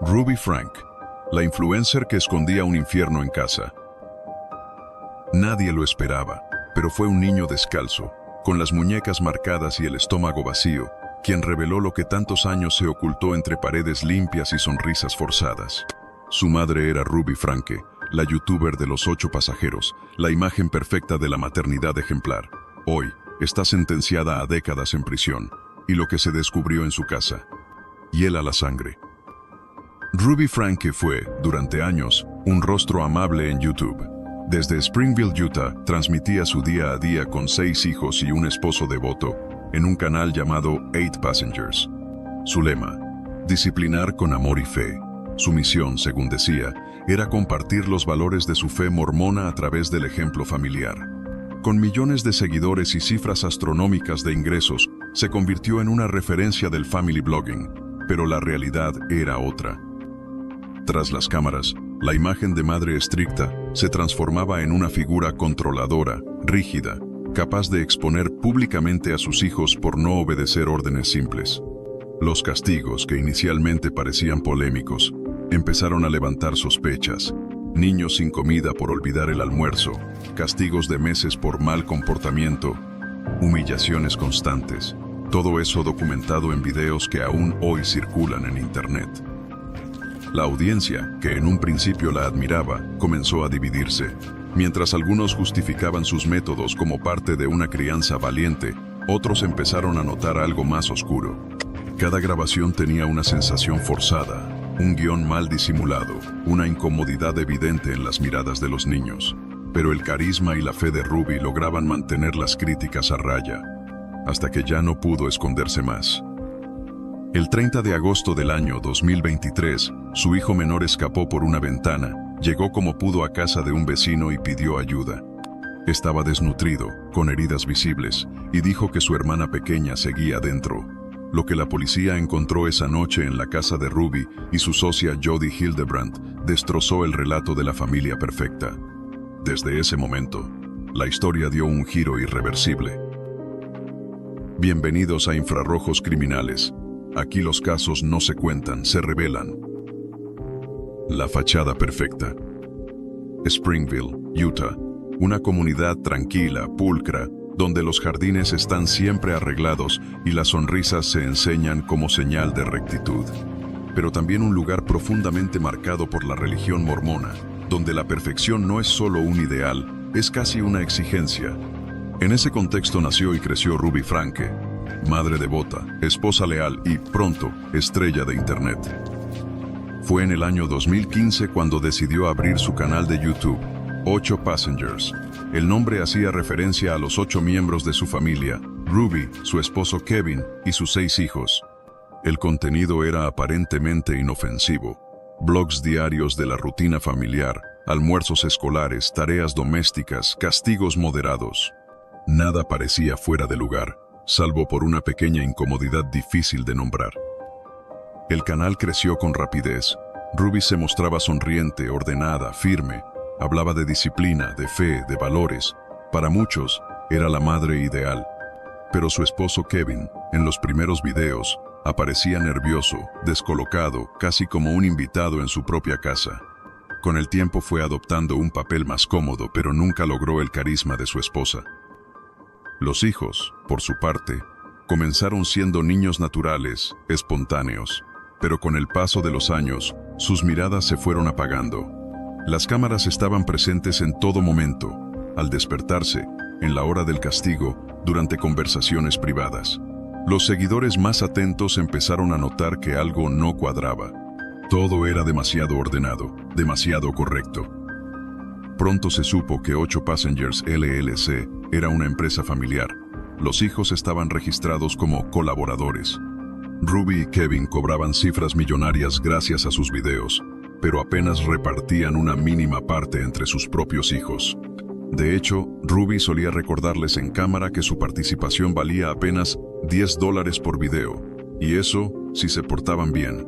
Ruby Frank, la influencer que escondía un infierno en casa. Nadie lo esperaba, pero fue un niño descalzo, con las muñecas marcadas y el estómago vacío, quien reveló lo que tantos años se ocultó entre paredes limpias y sonrisas forzadas. Su madre era Ruby Franke, la youtuber de los 8 pasajeros, la imagen perfecta de la maternidad ejemplar. Hoy, está sentenciada a décadas en prisión, y lo que se descubrió en su casa: hiela la sangre. Ruby Franke fue, durante años, un rostro amable en YouTube. Desde Springville, Utah, transmitía su día a día con 6 hijos y un esposo devoto, en un canal llamado 8 Passengers. Su lema: disciplinar con amor y fe. Su misión, según decía, era compartir los valores de su fe mormona a través del ejemplo familiar. Con millones de seguidores y cifras astronómicas de ingresos, se convirtió en una referencia del family blogging, pero la realidad era otra. Tras las cámaras, la imagen de madre estricta se transformaba en una figura controladora, rígida, capaz de exponer públicamente a sus hijos por no obedecer órdenes simples. Los castigos, que inicialmente parecían polémicos, empezaron a levantar sospechas. Niños sin comida por olvidar el almuerzo, castigos de meses por mal comportamiento, humillaciones constantes. Todo eso documentado en videos que aún hoy circulan en Internet. La audiencia, que en un principio la admiraba, comenzó a dividirse. Mientras algunos justificaban sus métodos como parte de una crianza valiente, otros empezaron a notar algo más oscuro. Cada grabación tenía una sensación forzada, un guión mal disimulado, una incomodidad evidente en las miradas de los niños. Pero el carisma y la fe de Ruby lograban mantener las críticas a raya, hasta que ya no pudo esconderse más. El 30 de agosto del año 2023, su hijo menor escapó por una ventana, llegó como pudo a casa de un vecino y pidió ayuda. Estaba desnutrido, con heridas visibles, y dijo que su hermana pequeña seguía dentro. Lo que la policía encontró esa noche en la casa de Ruby y su socia Jody Hildebrandt destrozó el relato de la familia perfecta. Desde ese momento, la historia dio un giro irreversible. Bienvenidos a Infrarrojos Criminales. Aquí los casos no se cuentan, se revelan. La fachada perfecta. Springville, Utah, una comunidad tranquila, pulcra, donde los jardines están siempre arreglados y las sonrisas se enseñan como señal de rectitud. Pero también un lugar profundamente marcado por la religión mormona, donde la perfección no es solo un ideal, es casi una exigencia. En ese contexto nació y creció Ruby Franke, madre devota, esposa leal y, pronto, estrella de Internet. Fue en el año 2015 cuando decidió abrir su canal de YouTube, 8 Passengers. El nombre hacía referencia a los 8 miembros de su familia: Ruby, su esposo Kevin y sus 6 hijos. El contenido era aparentemente inofensivo. Blogs diarios de la rutina familiar, almuerzos escolares, tareas domésticas, castigos moderados. Nada parecía fuera de lugar, salvo por una pequeña incomodidad difícil de nombrar. El canal creció con rapidez. Ruby se mostraba sonriente, ordenada, firme. Hablaba de disciplina, de fe, de valores. Para muchos, era la madre ideal. Pero su esposo Kevin, en los primeros videos, aparecía nervioso, descolocado, casi como un invitado en su propia casa. Con el tiempo fue adoptando un papel más cómodo, pero nunca logró el carisma de su esposa. Los hijos, por su parte, comenzaron siendo niños naturales, espontáneos, pero con el paso de los años, sus miradas se fueron apagando. Las cámaras estaban presentes en todo momento, al despertarse, en la hora del castigo, durante conversaciones privadas. Los seguidores más atentos empezaron a notar que algo no cuadraba. Todo era demasiado ordenado, demasiado correcto. Pronto se supo que 8 Passengers LLC era una empresa familiar. Los hijos estaban registrados como colaboradores. Ruby y Kevin cobraban cifras millonarias gracias a sus videos, pero apenas repartían una mínima parte entre sus propios hijos. De hecho, Ruby solía recordarles en cámara que su participación valía apenas $10 por video, y eso si se portaban bien.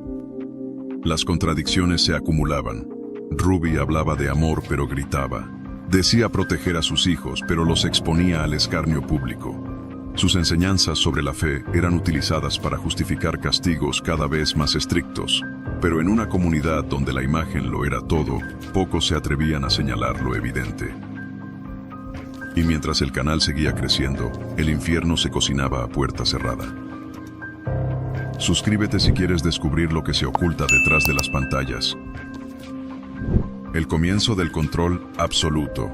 Las contradicciones se acumulaban. Ruby hablaba de amor pero gritaba. Decía proteger a sus hijos pero los exponía al escarnio público. Sus enseñanzas sobre la fe eran utilizadas para justificar castigos cada vez más estrictos, pero en una comunidad donde la imagen lo era todo, pocos se atrevían a señalar lo evidente. Y mientras el canal seguía creciendo, el infierno se cocinaba a puerta cerrada. Suscríbete si quieres descubrir lo que se oculta detrás de las pantallas. El comienzo del control absoluto.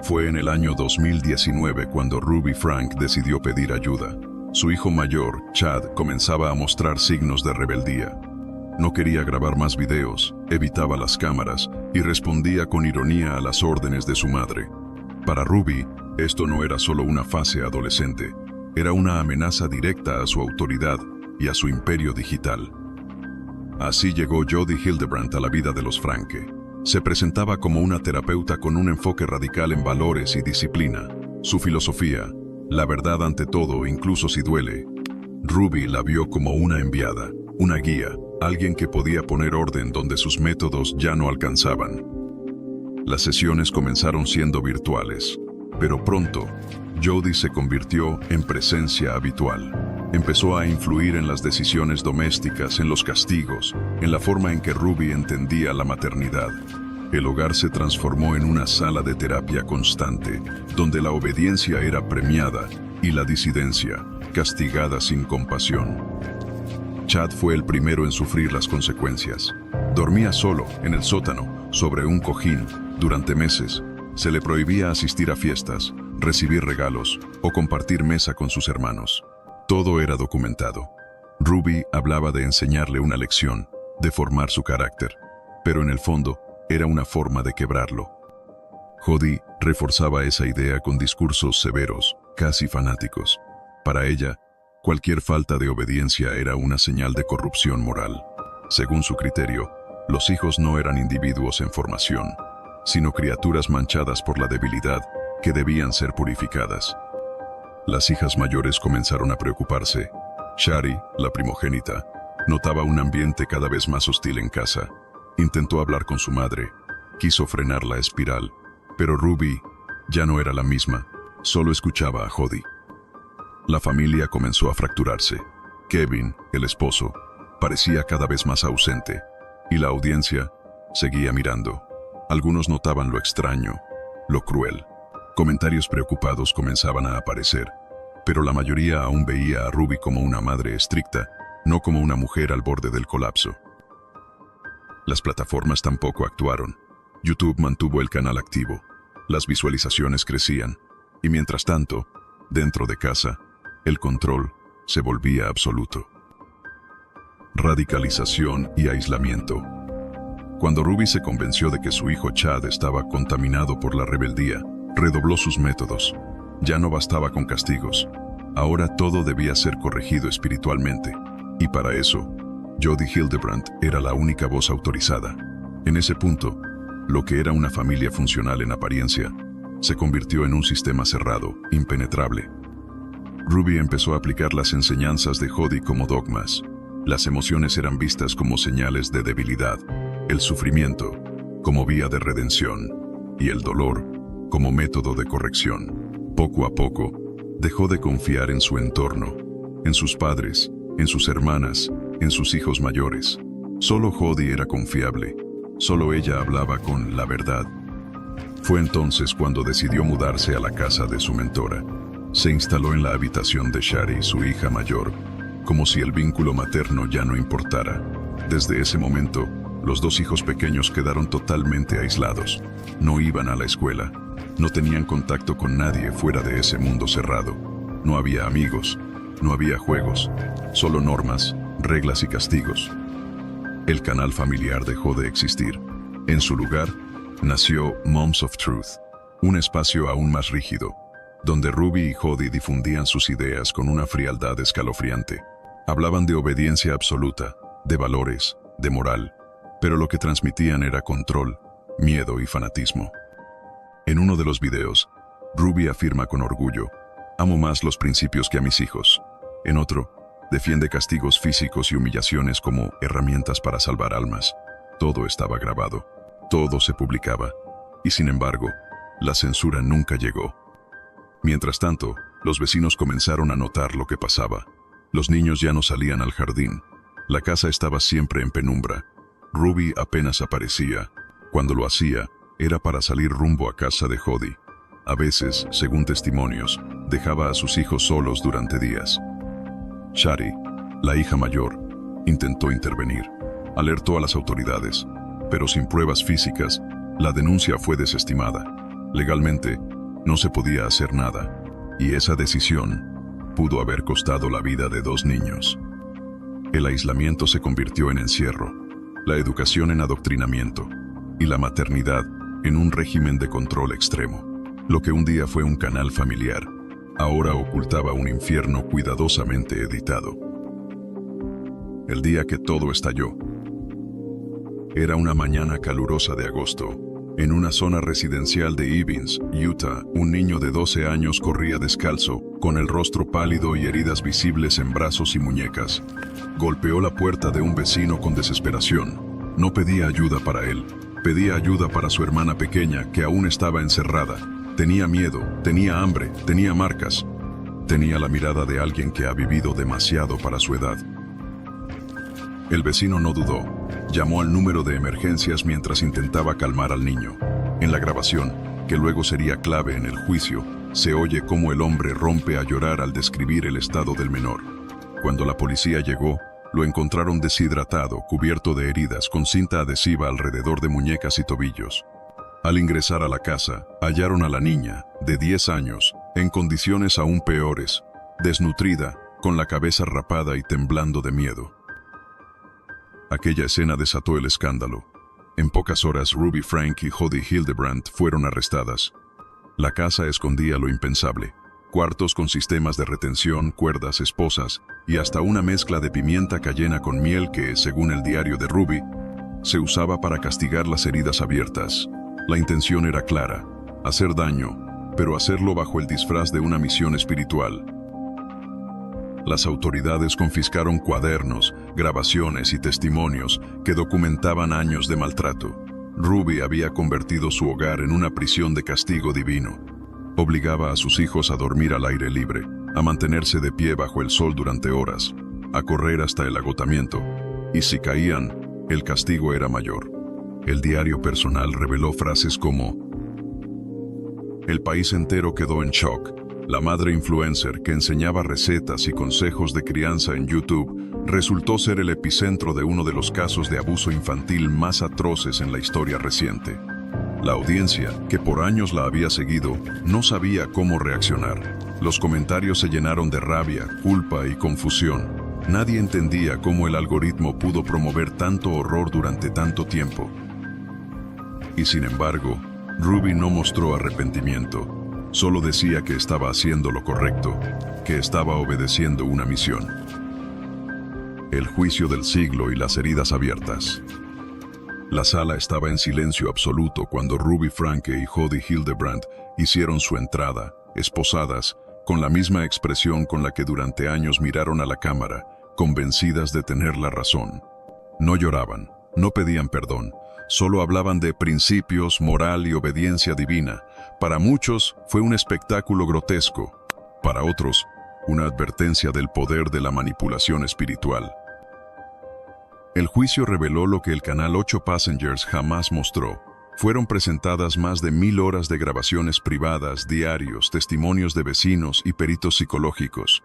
Fue en el año 2019 cuando Ruby Frank decidió pedir ayuda. Su hijo mayor, Chad, comenzaba a mostrar signos de rebeldía. No quería grabar más videos, evitaba las cámaras y respondía con ironía a las órdenes de su madre. Para Ruby, esto no era solo una fase adolescente, era una amenaza directa a su autoridad y a su imperio digital. Así llegó Jodie Hildebrandt a la vida de los Franke. Se presentaba como una terapeuta con un enfoque radical en valores y disciplina. Su filosofía, la verdad ante todo, incluso si duele. Ruby la vio como una enviada, una guía, alguien que podía poner orden donde sus métodos ya no alcanzaban. Las sesiones comenzaron siendo virtuales, pero pronto, Jodie se convirtió en presencia habitual. Empezó a influir en las decisiones domésticas, en los castigos, en la forma en que Ruby entendía la maternidad. El hogar se transformó en una sala de terapia constante, donde la obediencia era premiada y la disidencia castigada sin compasión. Chad fue el primero en sufrir las consecuencias. Dormía solo, en el sótano, sobre un cojín, durante meses. Se le prohibía asistir a fiestas, recibir regalos o compartir mesa con sus hermanos. Todo era documentado. Ruby hablaba de enseñarle una lección, de formar su carácter, pero en el fondo era una forma de quebrarlo. Jodie reforzaba esa idea con discursos severos, casi fanáticos. Para ella, cualquier falta de obediencia era una señal de corrupción moral. Según su criterio, los hijos no eran individuos en formación, sino criaturas manchadas por la debilidad que debían ser purificadas. Las hijas mayores comenzaron a preocuparse. Shari, la primogénita, notaba un ambiente cada vez más hostil en casa. Intentó hablar con su madre, quiso frenar la espiral, pero Ruby ya no era la misma, solo escuchaba a Jodie. La familia comenzó a fracturarse. Kevin, el esposo, parecía cada vez más ausente, y la audiencia seguía mirando. Algunos notaban lo extraño, lo cruel. Comentarios preocupados comenzaban a aparecer, pero la mayoría aún veía a Ruby como una madre estricta, no como una mujer al borde del colapso. Las plataformas tampoco actuaron. YouTube mantuvo el canal activo, las visualizaciones crecían, y mientras tanto, dentro de casa, el control se volvía absoluto. Radicalización y aislamiento. Cuando Ruby se convenció de que su hijo Chad estaba contaminado por la rebeldía, redobló sus métodos. Ya no bastaba con castigos. Ahora todo debía ser corregido espiritualmente. Y para eso, Jodie Hildebrandt era la única voz autorizada. En ese punto, lo que era una familia funcional en apariencia, se convirtió en un sistema cerrado, impenetrable. Ruby empezó a aplicar las enseñanzas de Jodie como dogmas. Las emociones eran vistas como señales de debilidad, el sufrimiento como vía de redención y el dolor como método de corrección. Poco a poco, dejó de confiar en su entorno, en sus padres, en sus hermanas, en sus hijos mayores. Solo Jodie era confiable, solo ella hablaba con la verdad. Fue entonces cuando decidió mudarse a la casa de su mentora. Se instaló en la habitación de Shari, su hija mayor, como si el vínculo materno ya no importara. Desde ese momento, los dos hijos pequeños quedaron totalmente aislados. No iban a la escuela, no tenían contacto con nadie fuera de ese mundo cerrado. No había amigos, no había juegos, solo normas, reglas y castigos. El canal familiar dejó de existir. En su lugar, nació Moms of Truth, un espacio aún más rígido, donde Ruby y Jodie difundían sus ideas con una frialdad escalofriante. Hablaban de obediencia absoluta, de valores, de moral, pero lo que transmitían era control, miedo y fanatismo. En uno de los videos, Ruby afirma con orgullo: "Amo más los principios que a mis hijos". En otro, defiende castigos físicos y humillaciones como herramientas para salvar almas. Todo estaba grabado, todo se publicaba, y sin embargo, la censura nunca llegó. Mientras tanto, Los vecinos comenzaron a notar lo que pasaba. Los niños ya no salían al jardín. La casa estaba siempre en penumbra. Ruby apenas aparecía. Cuando lo hacía, era para salir rumbo a casa de Jody. A veces, según testimonios, dejaba a sus hijos solos durante días. Shari, la hija mayor, intentó intervenir. Alertó a las autoridades, pero sin pruebas físicas, la denuncia fue desestimada. Legalmente, no se podía hacer nada, y esa decisión pudo haber costado la vida de 2 niños. El aislamiento se convirtió en encierro, la educación en adoctrinamiento, y la maternidad en un régimen de control extremo. Lo que un día fue un canal familiar, ahora ocultaba un infierno cuidadosamente editado. El día que todo estalló. Era una mañana calurosa de agosto. En una zona residencial de Evans, Utah, un niño de 12 años corría descalzo, con el rostro pálido y heridas visibles en brazos y muñecas. Golpeó la puerta de un vecino con desesperación. No pedía ayuda para él, pedía ayuda para su hermana pequeña, que aún estaba encerrada. Tenía miedo, tenía hambre, tenía marcas. Tenía la mirada de alguien que ha vivido demasiado para su edad. El vecino no dudó. Llamó al número de emergencias mientras intentaba calmar al niño. En la grabación, que luego sería clave en el juicio, se oye cómo el hombre rompe a llorar al describir el estado del menor. Cuando la policía llegó, lo encontraron deshidratado, cubierto de heridas, con cinta adhesiva alrededor de muñecas y tobillos. Al ingresar a la casa, hallaron a la niña, de 10 años, en condiciones aún peores, desnutrida, con la cabeza rapada y temblando de miedo. Aquella escena desató el escándalo. En pocas horas, Ruby Frank y Jody Hildebrandt fueron arrestadas. La casa escondía lo impensable: cuartos con sistemas de retención, cuerdas, esposas y hasta una mezcla de pimienta cayena con miel que, según el diario de Ruby, se usaba para castigar las heridas abiertas. La intención era clara: hacer daño, pero hacerlo bajo el disfraz de una misión espiritual. Las autoridades confiscaron cuadernos, grabaciones y testimonios que documentaban años de maltrato. Ruby había convertido su hogar en una prisión de castigo divino. Obligaba a sus hijos a dormir al aire libre, a mantenerse de pie bajo el sol durante horas, a correr hasta el agotamiento, y si caían, el castigo era mayor. El diario personal reveló frases como: "El país entero quedó en shock. La madre influencer que enseñaba recetas y consejos de crianza en YouTube resultó ser el epicentro de uno de los casos de abuso infantil más atroces en la historia reciente". La audiencia, que por años la había seguido, no sabía cómo reaccionar. Los comentarios se llenaron de rabia, culpa y confusión. Nadie entendía cómo el algoritmo pudo promover tanto horror durante tanto tiempo. Y sin embargo, Ruby no mostró arrepentimiento. Solo decía que estaba haciendo lo correcto, que estaba obedeciendo una misión. El juicio del siglo y las heridas abiertas. La sala estaba en silencio absoluto cuando Ruby Franke y Jody Hildebrandt hicieron su entrada, esposadas, con la misma expresión con la que durante años miraron a la cámara, convencidas de tener la razón. No lloraban, no pedían perdón, solo hablaban de principios, moral y obediencia divina. Para muchos fue un espectáculo grotesco, para otros, una advertencia del poder de la manipulación espiritual. El juicio reveló lo que el canal 8 Passengers jamás mostró. Fueron presentadas más de 1000 horas de grabaciones privadas, diarios, testimonios de vecinos y peritos psicológicos.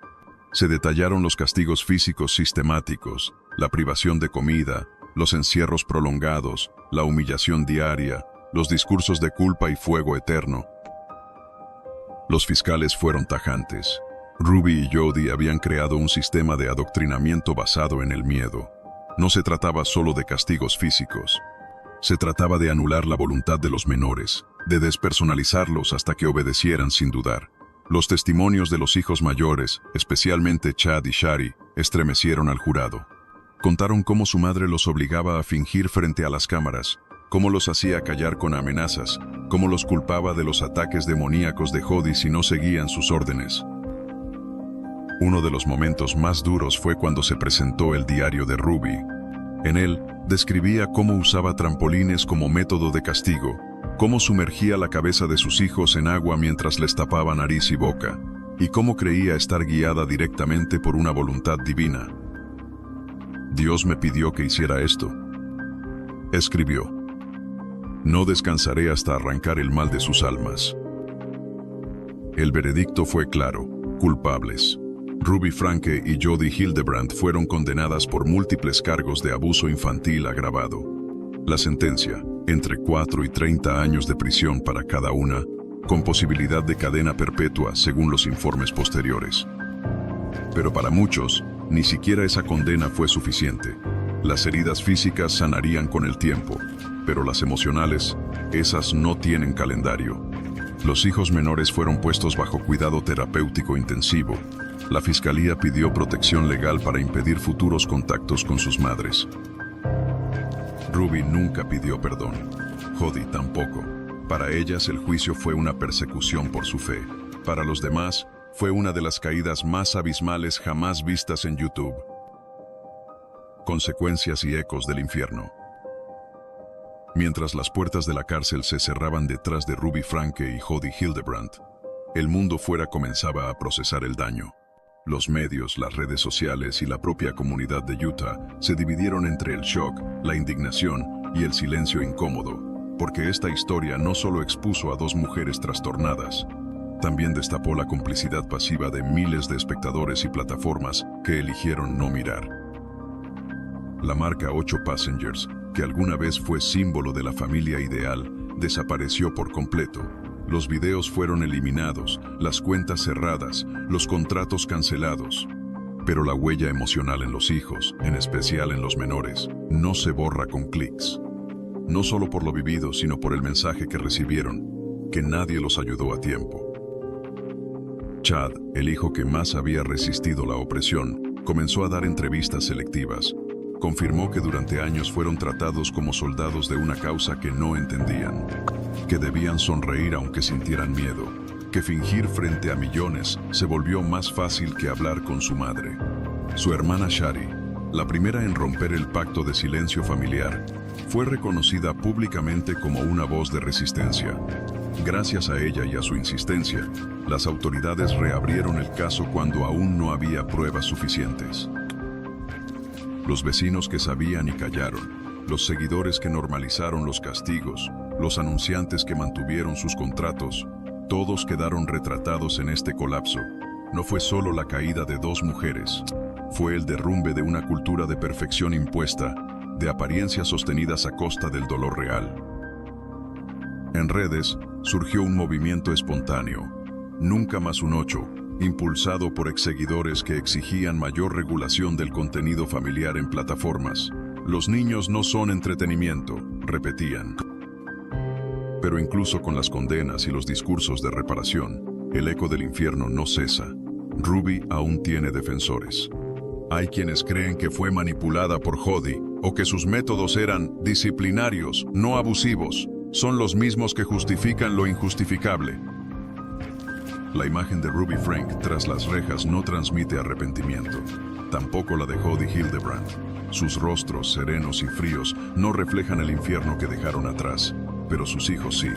Se detallaron los castigos físicos sistemáticos, la privación de comida, los encierros prolongados, la humillación diaria, los discursos de culpa y fuego eterno. Los fiscales fueron tajantes. Ruby y Jody habían creado un sistema de adoctrinamiento basado en el miedo. No se trataba solo de castigos físicos. Se trataba de anular la voluntad de los menores, de despersonalizarlos hasta que obedecieran sin dudar. Los testimonios de los hijos mayores, especialmente Chad y Shari, estremecieron al jurado. Contaron cómo su madre los obligaba a fingir frente a las cámaras, cómo los hacía callar con amenazas, cómo los culpaba de los ataques demoníacos de Jody si no seguían sus órdenes. Uno de los momentos más duros fue cuando se presentó el diario de Ruby. En él, describía cómo usaba trampolines como método de castigo, cómo sumergía la cabeza de sus hijos en agua mientras les tapaba nariz y boca. y cómo creía estar guiada directamente por una voluntad divina. Dios me pidió que hiciera esto. Escribió: no descansaré hasta arrancar el mal de sus almas. El veredicto fue claro: culpables. Ruby Franke y Jodi Hildebrandt fueron condenadas por múltiples cargos de abuso infantil agravado. La sentencia: entre 4 y 30 años de prisión para cada una, con posibilidad de cadena perpetua según los informes posteriores. Pero para muchos, ni siquiera esa condena fue suficiente. Las heridas físicas sanarían con el tiempo, pero las emocionales, esas no tienen calendario. Los hijos menores fueron puestos bajo cuidado terapéutico intensivo. La fiscalía pidió protección legal para impedir futuros contactos con sus madres. Ruby nunca pidió perdón. Jodi tampoco. Para ellas el juicio fue una persecución por su fe. Para los demás, fue una de las caídas más abismales jamás vistas en YouTube. Consecuencias y ecos del infierno. Mientras las puertas de la cárcel se cerraban detrás de Ruby Franke y Jodi Hildebrandt, el mundo fuera comenzaba a procesar el daño. Los medios, las redes sociales y la propia comunidad de Utah se dividieron entre el shock, la indignación y el silencio incómodo, porque esta historia no solo expuso a dos mujeres trastornadas, también destapó la complicidad pasiva de miles de espectadores y plataformas que eligieron no mirar. La marca 8 Passengers, que alguna vez fue símbolo de la familia ideal, desapareció por completo. Los videos fueron eliminados, las cuentas cerradas, los contratos cancelados. Pero la huella emocional en los hijos, en especial en los menores, no se borra con clics. No solo por lo vivido, sino por el mensaje que recibieron, que nadie los ayudó a tiempo. Chad, el hijo que más había resistido la opresión, comenzó a dar entrevistas selectivas. Confirmó que durante años fueron tratados como soldados de una causa que no entendían, que debían sonreír aunque sintieran miedo, que fingir frente a millones se volvió más fácil que hablar con su madre. Su hermana Shari, la primera en romper el pacto de silencio familiar, fue reconocida públicamente como una voz de resistencia. Gracias a ella y a su insistencia, las autoridades reabrieron el caso cuando aún no había pruebas suficientes. Los vecinos que sabían y callaron, los seguidores que normalizaron los castigos, los anunciantes que mantuvieron sus contratos, todos quedaron retratados en este colapso. No fue solo la caída de dos mujeres, fue el derrumbe de una cultura de perfección impuesta, de apariencias sostenidas a costa del dolor real. En redes surgió un movimiento espontáneo, Nunca Más un 8, impulsado por exseguidores que exigían mayor regulación del contenido familiar en plataformas. Los niños no son entretenimiento, repetían. Pero incluso con las condenas y los discursos de reparación, el eco del infierno no cesa. Ruby aún tiene defensores. Hay quienes creen que fue manipulada por Jodi, o que sus métodos eran disciplinarios, no abusivos. Son los mismos que justifican lo injustificable. La imagen de Ruby Frank tras las rejas no transmite arrepentimiento. Tampoco la de Jodi Hildebrandt. Sus rostros serenos y fríos no reflejan el infierno que dejaron atrás, pero sus hijos sí.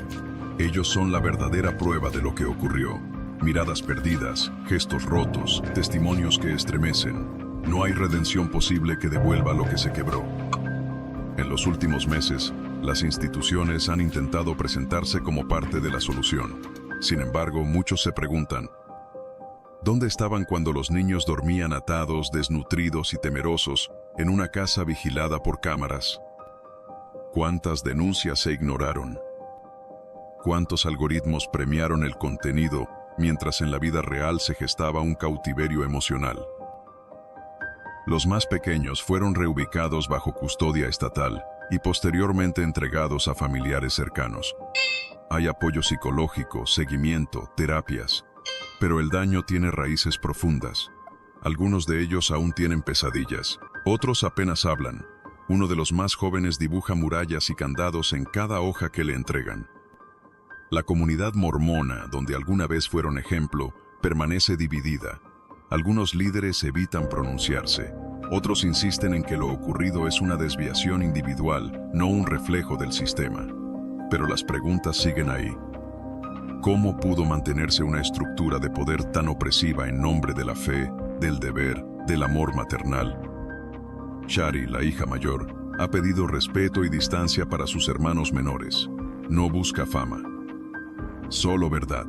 Ellos son la verdadera prueba de lo que ocurrió. Miradas perdidas, gestos rotos, testimonios que estremecen. No hay redención posible que devuelva lo que se quebró. En los últimos meses, las instituciones han intentado presentarse como parte de la solución. Sin embargo, muchos se preguntan, ¿dónde estaban cuando los niños dormían atados, desnutridos y temerosos en una casa vigilada por cámaras? ¿Cuántas denuncias se ignoraron? ¿Cuántos algoritmos premiaron el contenido mientras en la vida real se gestaba un cautiverio emocional? Los más pequeños fueron reubicados bajo custodia estatal y posteriormente entregados a familiares cercanos. Hay apoyo psicológico, seguimiento, terapias, pero el daño tiene raíces profundas. Algunos de ellos aún tienen pesadillas, otros apenas hablan. Uno de los más jóvenes dibuja murallas y candados en cada hoja que le entregan. La comunidad mormona, donde alguna vez fueron ejemplo, permanece dividida. Algunos líderes evitan pronunciarse, otros insisten en que lo ocurrido es una desviación individual, no un reflejo del sistema. Pero las preguntas siguen ahí. ¿Cómo pudo mantenerse una estructura de poder tan opresiva en nombre de la fe, del deber, del amor maternal? Shari, la hija mayor, ha pedido respeto y distancia para sus hermanos menores. No busca fama, solo verdad.